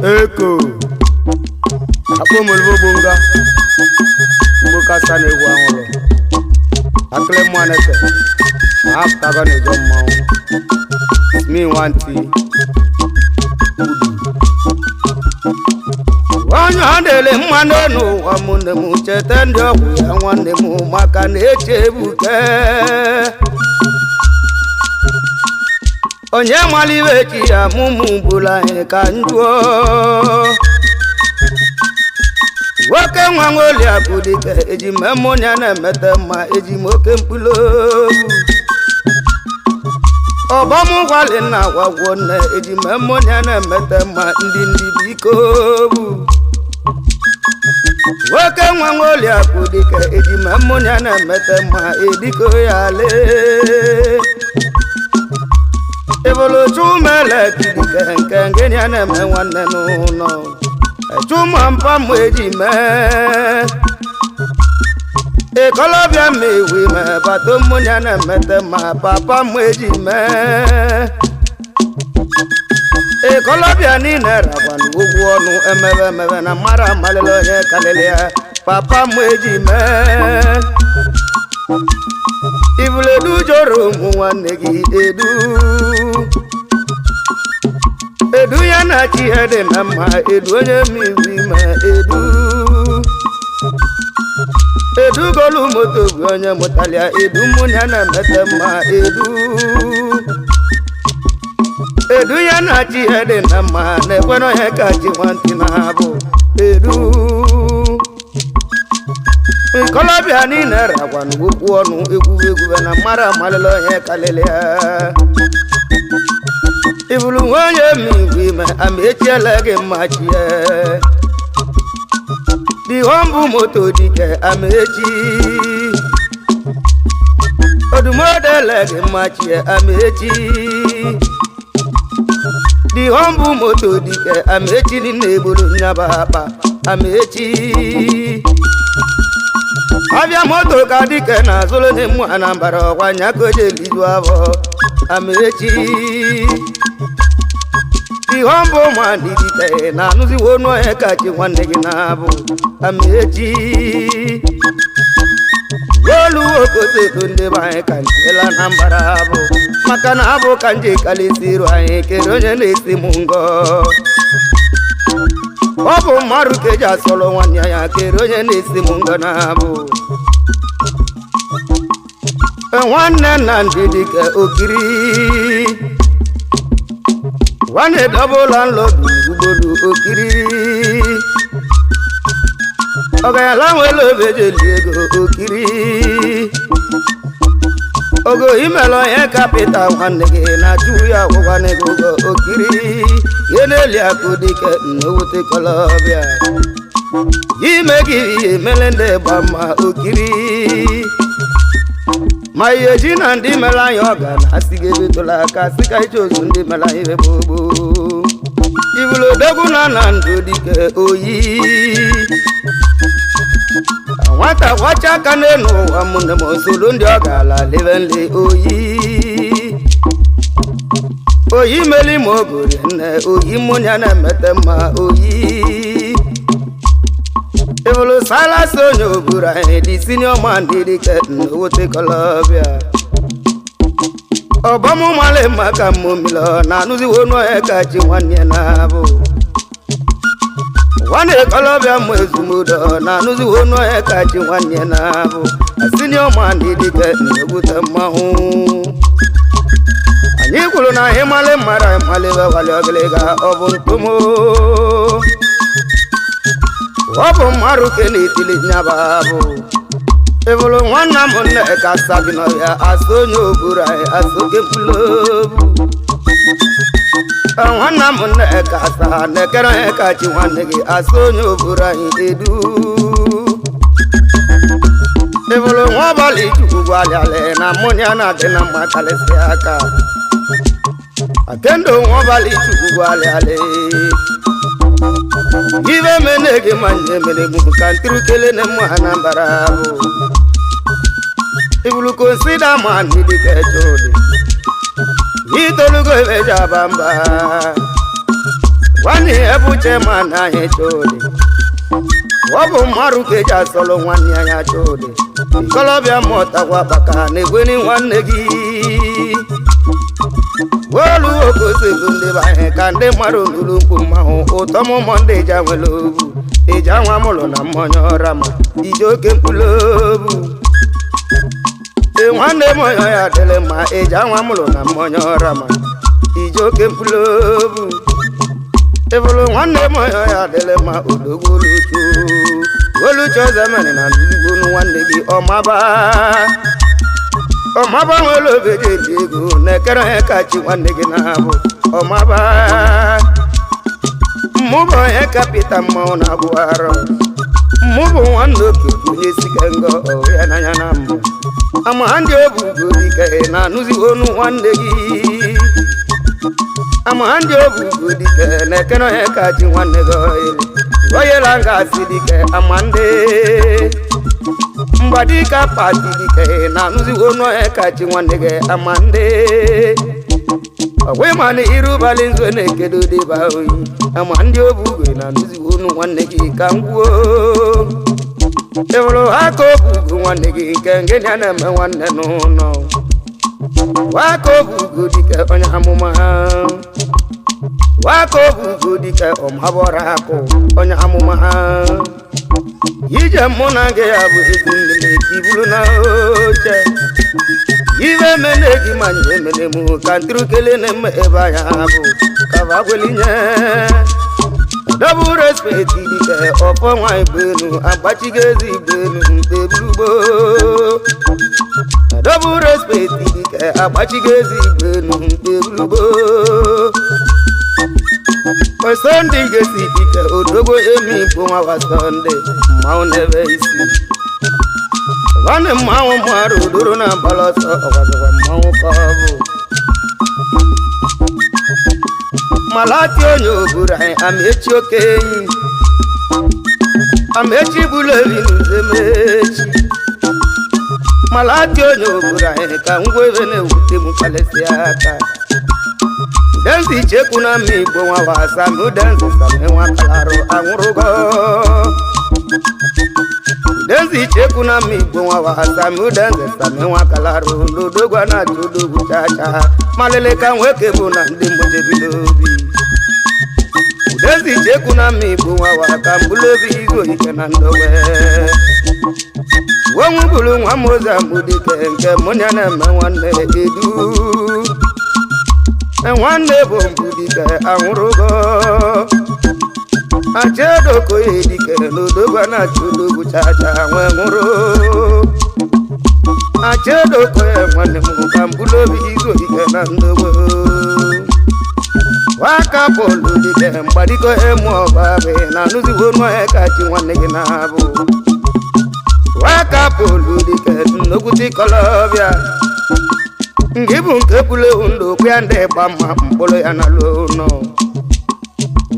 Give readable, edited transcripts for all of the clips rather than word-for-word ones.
Eko Apo mulbo bunga Buka sane guangolo Akle mwanete Aftaga ne jomma Mi wanti Wanyo handele mwanenu Wamunde muchete ndio kuya Wande mu makane chebuke Onye mwaliwe kia mumu bula kanjuo Wake mwangoli akudike eji memonya na metema eji moke mpulo Obamu wale na wawone eji memonya na metema ndi biko Wake mwangoli akudike eji memonya na metema ediko yale Evolo chumele kidike nkengeni aneme wane nuno Chuma mpa mweji me Ekolobia mewi me Bato munya nemete ma Papa mweji me Ekolobia nine rawan Uguonu emewe na mara malelo ye kalelea Papa mweji me Ivule du joro muwanegi edu Edu ya na chi hede na ma edu onye miwi ma edu Edu golu moto bu onye mutalia edu munya na mete ma edu Edu ya na chi hede na ma ne kweno he ka chi wanti na bu edu Kolobia ni nera wan wuku onu egwu na mara malelo he kalelea Ibulu wanye miwi me amechele machie Di hombu moto dike amechi Odumodele machie amechi Di hombu moto dike amechi ni nebulu nyababa amechi Avia moto kadike na zolo ne mu anambara wanya koje liduavo amechi Di hombo mandi dike na nuzi wono eka chi wande ginabo amechi Wolu okote tunde bae kanjela nambarabo Makana abo kanje kalisiru ae keronye nesi mungo Obo maru keja solo wanya ya keronye nesi mungo nabo Wanne nandidike okiri Wane double landlord ubolu okiri Oga lanwelo beje liego okiri Ogo imelo ye kapita wanne ge na juya wane go okiri Yeneli akudike nwute kolobia Yimegi melende bama okiri Maye jina ndi mela yoga na sigebe tola kasika ichozu ndi mela iwe bobo Ivulo dogu na nando dike oyi Wata wacha kaneno amune mosulu ndi yoga la levenle oyi Oyi meli moguri ne oyi munya na metema oyi Evolo sala sonyo bura di senior man dike nwute kolobia Obamu male maka mumilo na nuzi wono eka chi wanye nabo Wane kolobia mwezi mudo na nuzi wono eka chi wanye nabo Senior man dike nwute mahu Anyikulu na himale mara male wale ogelega obuntumo Obo maruke ni tili nyababu Evolo wana mone eka sabino ya asonyo burai asoke pulobu Wana mone eka sa nekera eka chiwanegi asonyo burai edu Evolo wabali chukugwali ale na monya na tena makale siaka Akendo wabali chukugwali ale Give menege manje mene buku kantiru kele ne mwana mbarabu If you consider man dike chode itolugo ebeja bamba wani ebuche mana he chode wobu maru keja solo wani anya chode kolobia mota kwa baka negweni wanne gi wolu okose gunde ba he kande maru ndulumpu maho otomo monde jamwelobu eja nwamulo na monyo rama ijoke mpulobu nwanne moyo ya dele ma eja nwamulo na monyo rama ijoke mpulobu evolo nwanne moyo ya dele ma odogoluchu olucho zamani na ndugunu nwanne gi omaba welo beje digo nekere kachi nwanne gi na bu omaba mubo e kapita mo na buaro mubo wando kunye sikengo ya na yana mbo amandi obugo dike na nuzi onu nwanne gi amandi obugo dike nekeno e kachi nwanne go oyela nga sidike amande mbadika pati dike na nuzi onu e kachi nwanne ge amande we mani irubali nzo nekedo de baoyi amandi obugo na nuzi onu nwanne gi kangwo evolo hako bugo nwanne gi kenge nyana me nwanne no wako bugo dike onya amuma wako bugo dike omhabora hako onya amuma yije monange abu ezinde kibulu na oche ive menegi manye menemu kantru kele nem eba ya abu kava gwelinye double respect dike opo nwa ibenu agbachigezi ibenu mpebubo double respect dike agbachigezi ibenu mpebubo o Sunday gesi dike odogo emi boma wa Sunday mawo nebe isi wane mawo maru duru na baloso owazo mawo kabu malati onyo burai amechi okenyi amechi bulevi nuzemechi malati onyo burai ka ngweve ne ute mupalesi aka dansi cheku na mi gbo wa wasa mu dansi same wa kalaro anwurugo dansi cheku na mi gbo wa wasa mu dansi same wa kalaro lodogwa na jodogu chacha malele kan weke bu na ndi moje bilobi dansi cheku na mi gbo wa waka mbulobi go ike na ndowe wonwu bulu nwa moza mudike nke munya na me nwanne edu nwanne bo mbudike anwurugo achedo ko edike lodogwa na jodogu chacha nwe nwuru achedo ko nwanne mu kambulobi go ike na ndowe waka bolu dike mbadiko emu obabe na nuzi wonu e kachi nwanne gi na bu waka bolu dike noguti kolobia ngibu nke pule undo kwande bama mbolo ya na lono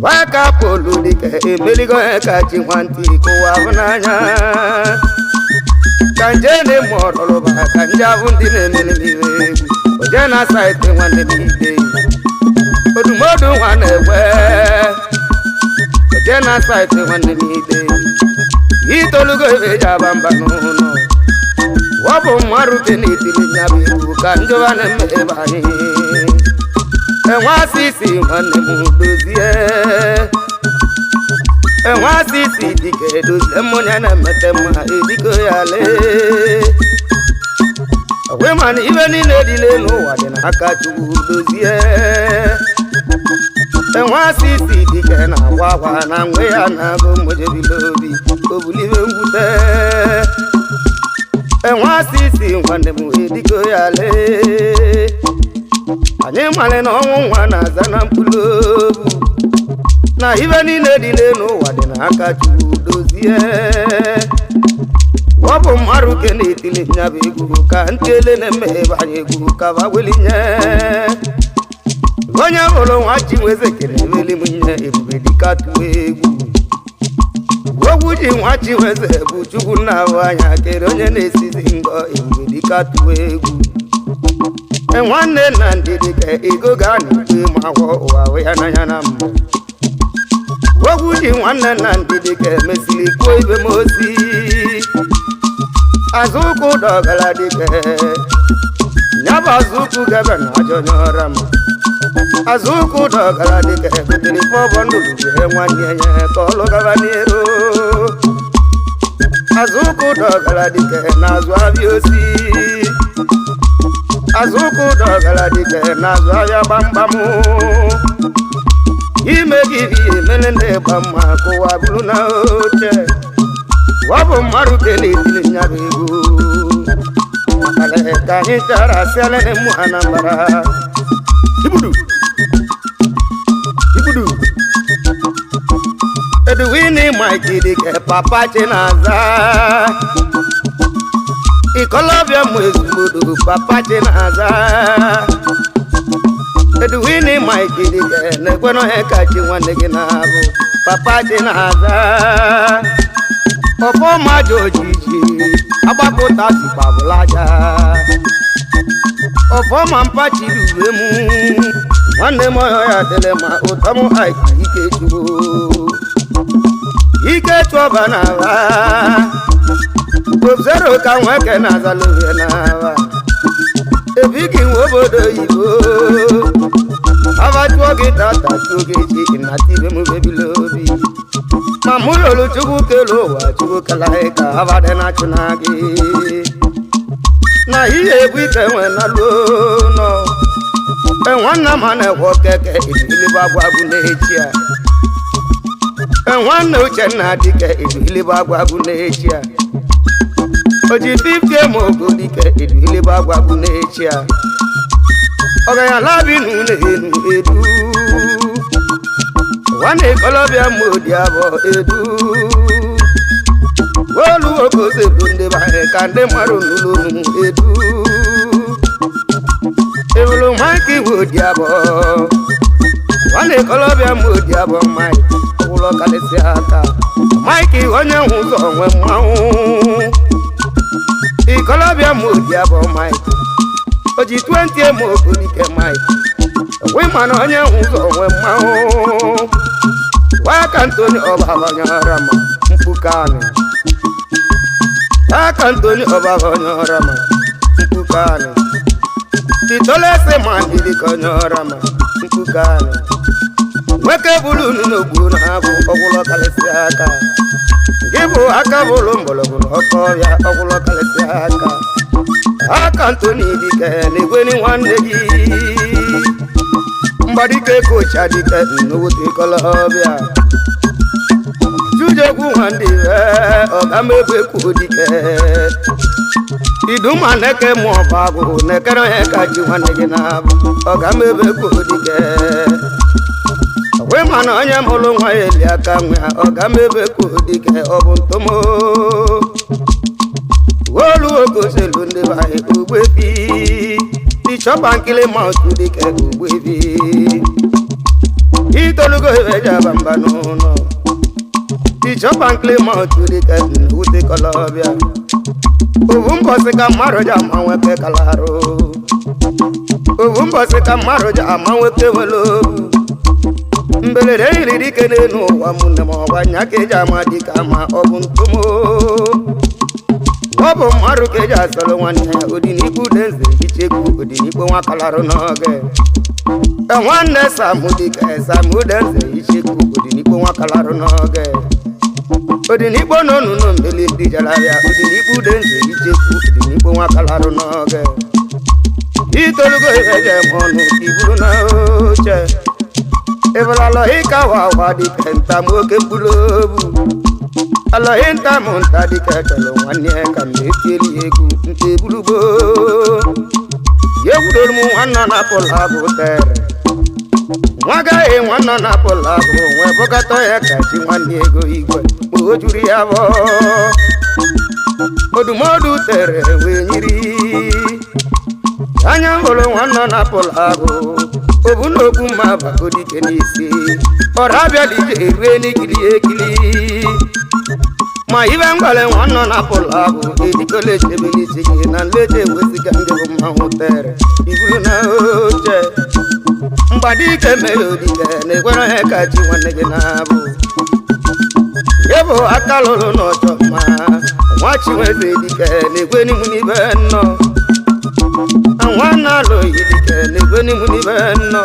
waka bolu dike emeligo e kachi nwanti ko wabunanya kanjene morolo ba kanjavu ndine menemiwe ojena site nwanne mide odumodu nwanne we ojena site nwanne mide itolugo ebeja bamba no wabo maru kenitili nyabi kanjo na mebani enwa sisi nwanne mu dozie enwa sisi dike dozie monya na metema ediko yale we man ibe ni nedile no wade na aka chugu dozie enwa sisi dike na wawa na nwe ya na go moje bilobi obuliwe ngute enwa sisi nwanne mu ediko yale anye male na onwu nwa na zana mpulobu na ibe ni nedile no wade na aka chugu dozie wabo maru kenitili nyabe gugu ka ntele ne meba anye gugu ka bagwelinye gonya bolo wachi weze kere weli munye ebube dikatu egu woguji wachi weze buchugu na wanya kere onye nesizi ngo ebube dikatu egu nwanne na ndidi ka ego ga na-ekwe ma gwọ ụwa ya n'anya na mbụ ogwu ji nwanne na ndidi ka emesiri kwuo ibe m osi azụkwụ dọgara dike nyaba azụkwụ gebe na ajọ nyọra m azụkwụ dọgara dike butere fọbọ ndụrụ bie nwanne nye ka ọlụ gaba n'iru azụkwụ dọgara dike na azụ abịa osi azụkwụ dọgara dike na azụ abịa gbamgbam ime gị ihe mere ndị gba mma kụwa bụrụ na oche wabụ mmadụ kelitiri nyabụ ego ka anyị chara asịala mụ Anambra ibudu Edwini Mike dike papa Chinaza ikolobịa mụ ezigbodo papa Chinaza Edwini Mike dike na-ekwe n'ọhịa kachi nwanne gị na-abụ papa Chinaza ọfọma ji ojiji agbapụta sikpabụlaja ọfọma mpachiri uwe mụ nwanne m ọhịa ya dịle ma ụtọ m aiki ike chụọba na aba obzero ka nweke na-azalụhe na aba ebighi nwe obodo oyibo abachụọ gị tata chụọ gị echi na tibe m bebile obi ma mụ lụrụ chukwu kelu ụwa chukwu kalaghị ka abadị na-achụ na gị na ihe egwu ike nwe na lụnọ enwanna ma na-ekwe keke ibilibe agwagwu n'echi a enwanne Uchenna dike ibilibe agwagwu n'echi a oji 50 ma ogo dike ibilibe agwagwu n'echi a ọganya labi n'ụlọ enu edu nwanne ikolobịa ma odi abụọ edu olu okoze bụ ndị bahị ka ndị mmadụ n'ụlọ edu ebulu Mike iwe odi abụọ nwanne ikolobịa ma odi abụọ Mike ụlọ kalịsị aka Mike onye hụ ụzọ onwe mmanwụ ikolobịa ma odi abụọ Mike oji 20 ma okolike Mike we mana onye hụ ụzọ onwe mmanwụ waka Anthony ọbabanyara ma mkpukani waka Anthony ọbabanyara ma mkpukani titolese ma ndidi konyara ma mkpukani nweke bulu n'ogbu na-abụ ọgwụlọ kalịsị aka gị bụ aka bụlụ mgbọlọgwụ ọkọbịa ọgwụlọ kalịsị aka Anthony dike na-egweni nwanne gị mgbadike kocha dike n'owote ikolobịa jujegwu nwandị ọgamebekwu dike iduma neke mụọba agwụ nekere onye ka ji nwanne gị na-abụ ọgamebekwu dike we mana onye mụrụ nwa ya eli aka nwe ha ọgamebekwu dike ọ bụ ntomo olu okoselu ndị baghị ogbebi chọba nkili ma otu dike ogbebi itolugo ejaba mba n'ụlọ chọba nkili ma otu dike n'ute ikolobịa ovu mbọsị ka mmadụ ji ama nwoke kalarụ ovu mbọsị ka mmadụ ji ama nwoke wele obu mberede yiri dike n'elu ụwa mụnne ma ọgwa nya ka eji ama dike ma ọ bụ ntomo ọ bụ mmadụ ka eji asọrọ nwanne ya odinigbu denze ichekwu odinigbo nwa kalarụ n'oge nwanne samudike samudenze ichekwu odinigbo nwa kalarụ n'oge odinigbo n'ọnụnụ mbeli ndị jarabịa odinigbu denze ichekwu odinigbo nwa kalarụ n'oge itolugo eje m ọnụ iburu na oche ebelalọhị ka wawa dike ntamoke mkpụrụ obu alọhị ntamụ nta dike chọrọ nwanne ya ka m etieli egwu nke burugbo yegwudoro m nwanna na-apụla agụ tere nwa gaghị nwanna na-apụla agụ nwee bọkọta ya ka chi nwanne ego igwe ma o juru ya bụ odumodu tere wee nyiri anya hụrụ nwanna na-apụla agụ obu n'okwu mma bako dike n'isi ọrụ abịa dije erue n'ikili ekili ma ibe ngwale nwanọ na pụlụ abụ edikọla echebelisi gị na nleje ewesiga ndị bụ mmanwụ tere iburu na oche mgbadike mere odike na-ekwere ha ka chi nwanne gị na-abụ ebo aka lụrụ n'ọchọ ma nwa chinweze dike na-ekwe n'imu n'ibe nnọ nwanne alụghị dike na-ekwe n'imu n'ibe nnọ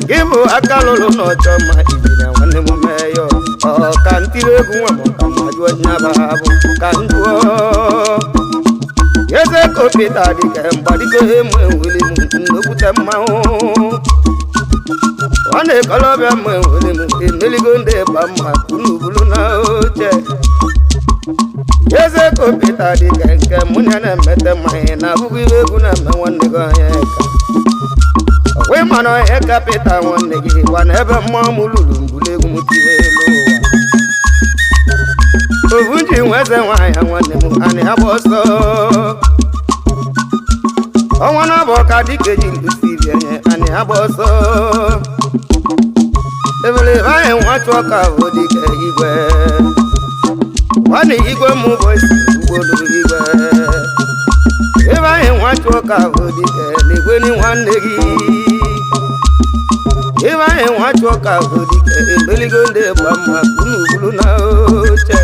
gị bụ aka lụrụ n'ọchọ ma ibiri nwanne m mee ya ka ntiri egwu nwa m ka mma jụọ nyaba bụ ka njụọ eze kopita dike mgbadiko emu eweli m nnokwute mmanwụ ọ na-ekolobịa mma enwere m emeligo ndị ịgba mma unubulu na oche eze kopita dịka nke mụ na na-emete mmanya na abụghị ibe egwu na-eme nwanne gị onye ka ọkwa ịmana onye kapịta nwanne gị gwa na ebe mmụọ m lụrụ mbulu egwu m tiri elu ụwa ovu ji nweze nwaanyị nwanne m anyị agba ọsọ ọnwa na abụ ka dịka eji ndusi bianye anyị agba ọsọ ebele anyị nwa chụọ ka bụ dịka igwe nwanne igwe m ụbọchị ugboro igwe ebe anyị nwa chụọ ka bụ dịka na-egweni nwanne gị ebe anyị nwa chụọ ka bụ dịka emeligo ndị gba mma unubulu na oche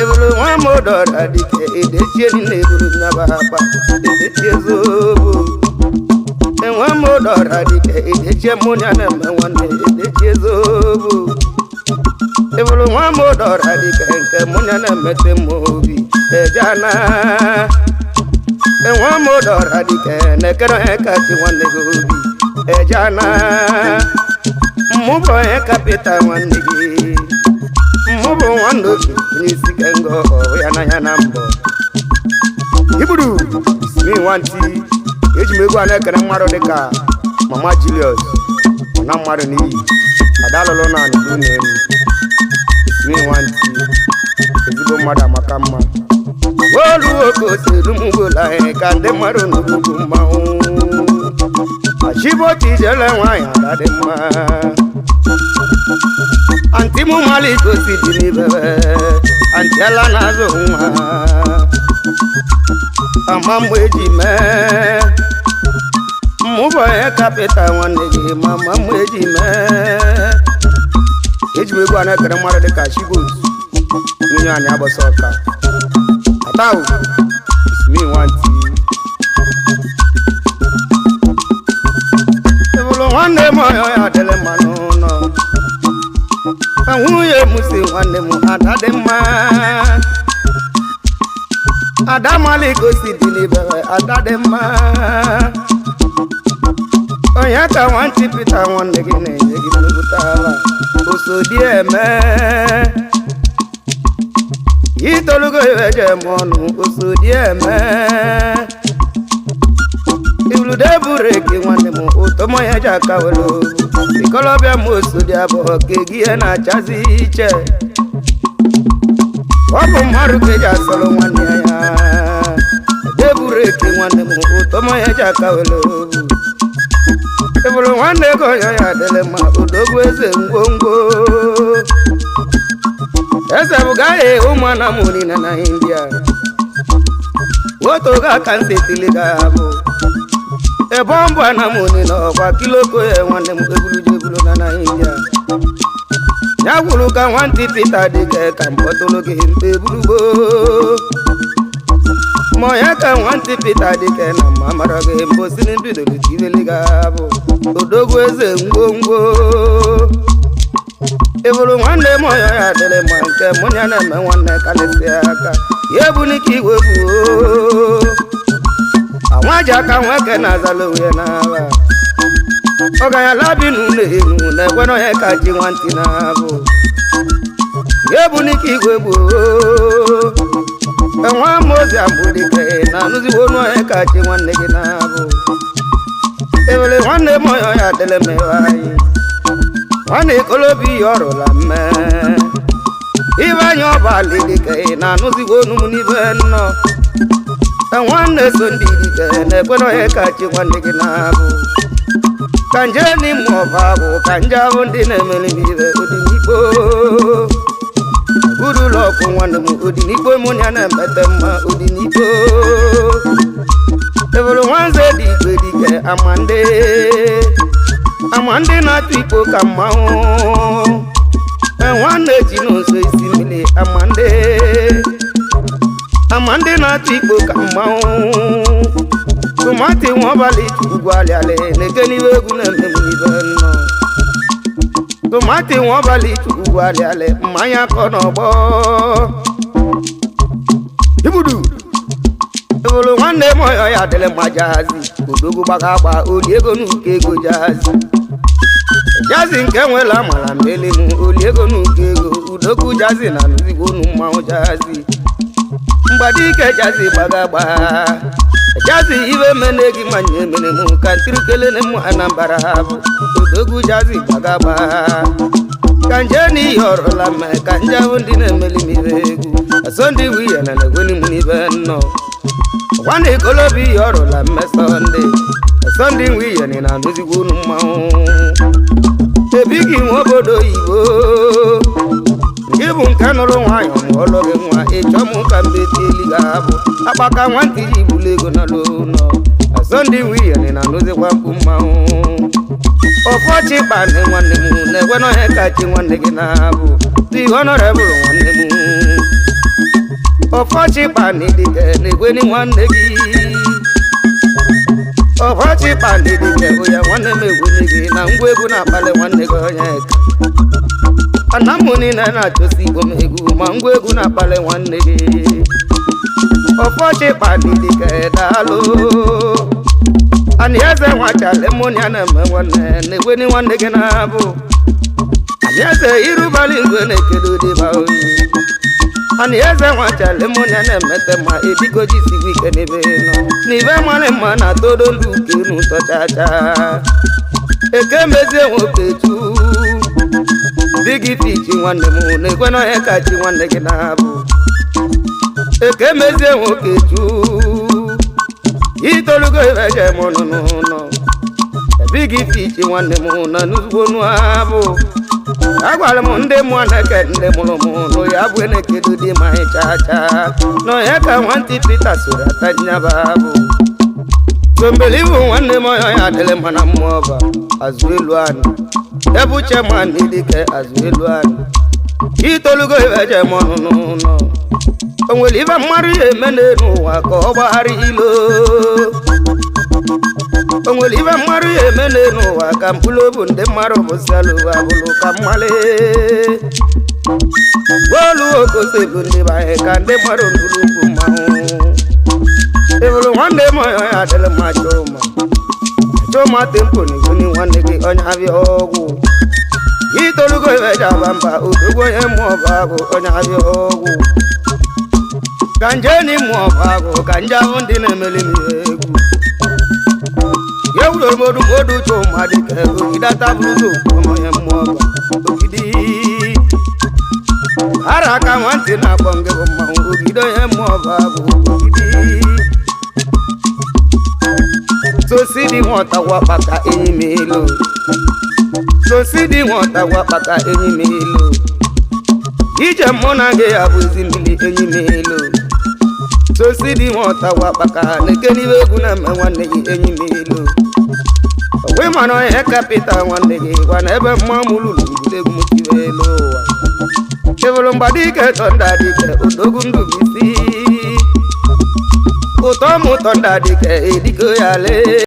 ebele nwa m ụdọra dịka edechie dị na-eburu nyaba akpa edechie zobo enwe m ụdọra dịka edechie mụnya na-eme nwanne edechie zobo ebulu nwa m ụdọra dịka nke mụnya na-emete m obi ejana enwe m ụdọra dịka na-ekere onye kachi nwanne gị obi ejana mmụbụ onye kapịta nwanne gị mmụbụ nwanne obi n'isi kengo ya n'anya na mbọ iburu ismi nwanti eji m egwu a na-ekere mmadụ dịka mama Julius na mmadụ n'iyi adalụlụ na anụrụ n'elu ismi nwanti ezigbo mmadụ amaka mma olu oke osedu mgbola anyị ka ndị mmadụ n'ugwu mmanwụ achiboti jele nwaanyị ada dị mma anti mụ malite osi dị n'ibebe anti ala na-azụ nwa ama mgbe eji mee mmụbọ ya kapịta nwanne gị mama mgbe eji mee eji m egwu a na-ekere mmadụ dịka chibot nwunye anyị agbasa ọka atahụ ismi nwanti ebulu nwanne m ọya ya adịlị mma n'ụlọ nwunye m si nwanne m ada dị mma ada maligosi dị n'ibere ada dị mma onye ka nwantị pita nwanne gị na-enye gị nnukwu osodi eme itolugo iweje m ọnụ osodi eme ibulude buru eke nwanne m ụtọmọ ya ji aka were ikolobịa m osodi abụọ ka egi ihe na-achazi iche ọ bụ mmadụ ka eji asọrọ nwanne ya deburu eke nwanne m ụtọmọ ya ji aka were ebulu nwanne ego ya ya adịlị mma odogwu eze ngwongwo eze bụ gaghị ụmụ na mụri na India woto ga ka nsetili ga bụ ebe ọ mbụ na mụri na ọkwa kiloko ya nwanne m ebulu jebulu na India ya gwuru ka nwantị Pita dịka ka mpọtụrụ gị mpe eburugbo ma ya ka nwantị Pita dịka na mma mara gị mbụ si n'bidoro tiveli ga bụ odogwu eze ngwongwo ebulu nwanne m ọya ya adịrị mma nke mụ ya na-eme nwanne kalịsịa aka ya ebunike igwe bụ anwa ji aka nwoke na-azala onwe n'aba ọganyala bi n'ụlọ elu na-ekwere onye ka ji nwantị na-abụ ya ebunike igwe bụ enwe amaozi ambụdike na-anụzigbo onu onye ka ji nwanne gị na-abụ ebele nwanne m ọya ya adịrị m ewe anyị nwanne ikolobi ya ọrụla mme ibe anya ọbalị dịka na-anụzigbo onu m n'ibe nnọ nwanne so ndị dike na-ekwere onye ka chi nwanne gị na-abụ ka nje n'ime ọba bụ ka nje abụ ndị na-emeli m ibe odimikpo Guru lọkụ nwanne m odinigbo mụ ya na-emete mma odinigbo ebulu nwanze dị igwe dike amande na-atụ ikpo ka mmanwụ nwanne ji n'ụzọ isi mmiri amande na-atụ ikpo ka mmanwụ tụmatị nwabalị ugwu alịalị na-eke n'ibe egwu na-eme m n'ibe nnọọ tụmatị nwabalị ugwu alịalị mmanya kọ n'ọgbọ ibudu ebulu nwanne m ọyọ ya dịrị mma jahazi odogwu gbaga agba oli ego n'uke ego jazi nke nwere amara mmeli m oli ego n'uke ego udogwu jazi na nuzigbo unu mmanwụ jazi mgbadike jazi gbaga agba jazi iwe mene gị manye mere m ka ntirikele m Anambra ha bụ odogwu jazi gbaga agba ka nje n'ihe ọrụla mme ka nje ahụ ndị na-emeli m ibe egwu asọndị wiya na na-egweli m n'ibe nnọọ nwanne ikolobi ihe ọrụla mme sọndị wiya na nuzigbo unu mmanwụ ebighị nwa obodo oyibo gị bụ nke nụrụ nwayọ ma ọlụ gị nwa ịchọ m ka mbeti eli ga-abụ akpaka nwantị ji bulu ego na n'ụlọ asọndị wiya na nuzigwa mkpu mmanwụ ọfọchị kpane nwanne m na-egwe n'ọhịa kachi nwanne gị na-abụ dị honorable nwanne m ọfọchị kpane dike na-egweni nwanne gị ọfọchị kpane dike bụ ya nwanne m egwenye gị na ngwa egwu na-akpali nwanne gị onye ka ana m niile na-achọsi igbo m egwu ma ngwa egwu na-akpali nwanne gị ọfọchị kpane dike daalụ ani eze nwachale mụnụ ya na-eme nwanne na-egweni nwanne gị na-abụ ani eze irubali igwe na-ekele ụdịba oyi ani eze nwachale mụnụ ya na-emete ma edigoji sigwu ike n'ebe nọ n'ibe mmalị mma na todo ndụ uke n'ụtọ chacha eke mezie nwoke chu digi fichi nwanne m na-egwe n'ọhịa kachi nwanne gị na-abụ eke mezie nwoke chu itolugo ibeje mụnụ n'ụlọ ebighị fichi nwanne m na n'ugbo n'abụ agwara m ndị mụọ na-eke ndị mụrụ m nụ ya bụ na-ekedo dị ma chacha n'ọhịa ka nwantị Pita soro ata nyaba bụ sombeli bụ nwanne m ọhịa ya adịrị mana mmụọ ọba azụ elu anị ebu cheman dike azụ elu anị itolugo ibeje mụnụ n'ụlọ o nwere ibe mmadụ ya eme n'ụwa ka ọ gbagharị ilo o nwere ibe mmadụ ya eme n'ụwa ka mkpụrụ obu ndị mmadụ bụsialụ abụlụ ka mmale golu okoselu ndị bahe ka ndị mmadụ ndụrụ ukwu mmanwụ ebulu nwanne m ọyọ ya adịrị mma choma tempo na-egwuni nwanne gị onye abịa ọgwụ itolugo ibeje aba mba odogwu onye mmụọ bụ agụ onye abịa ọgwụ ka nje n'ime ọbagụ ka nje ahụ ndị na-emeli m egwu ya wuru omodu chọ mmadụ ka ogidata bụrụ onye mmụọ ogidi ara aka nwantị na-akpọ ngị bụ mmanwụ ogide onye mmụọ bụ ogidi sosidi nwata wakpata enyi m elu sosidi nwata wakpata enyi m elu ije mmụọ na gị ya bụ ezi mmiri enyi m elu sosidi nwata wakpaka na-eke n'ibe egwu na-eme nwanne gị enyi m elu onwe mana onye kapịta nwanne gị gwa na ebe mma mụlụlụ egwu m tibe elu ụwa ebulu mgbadike tọnda dike odogwu ndụ bụ isi ụtọ m ụtọ nda dike edigo ya lee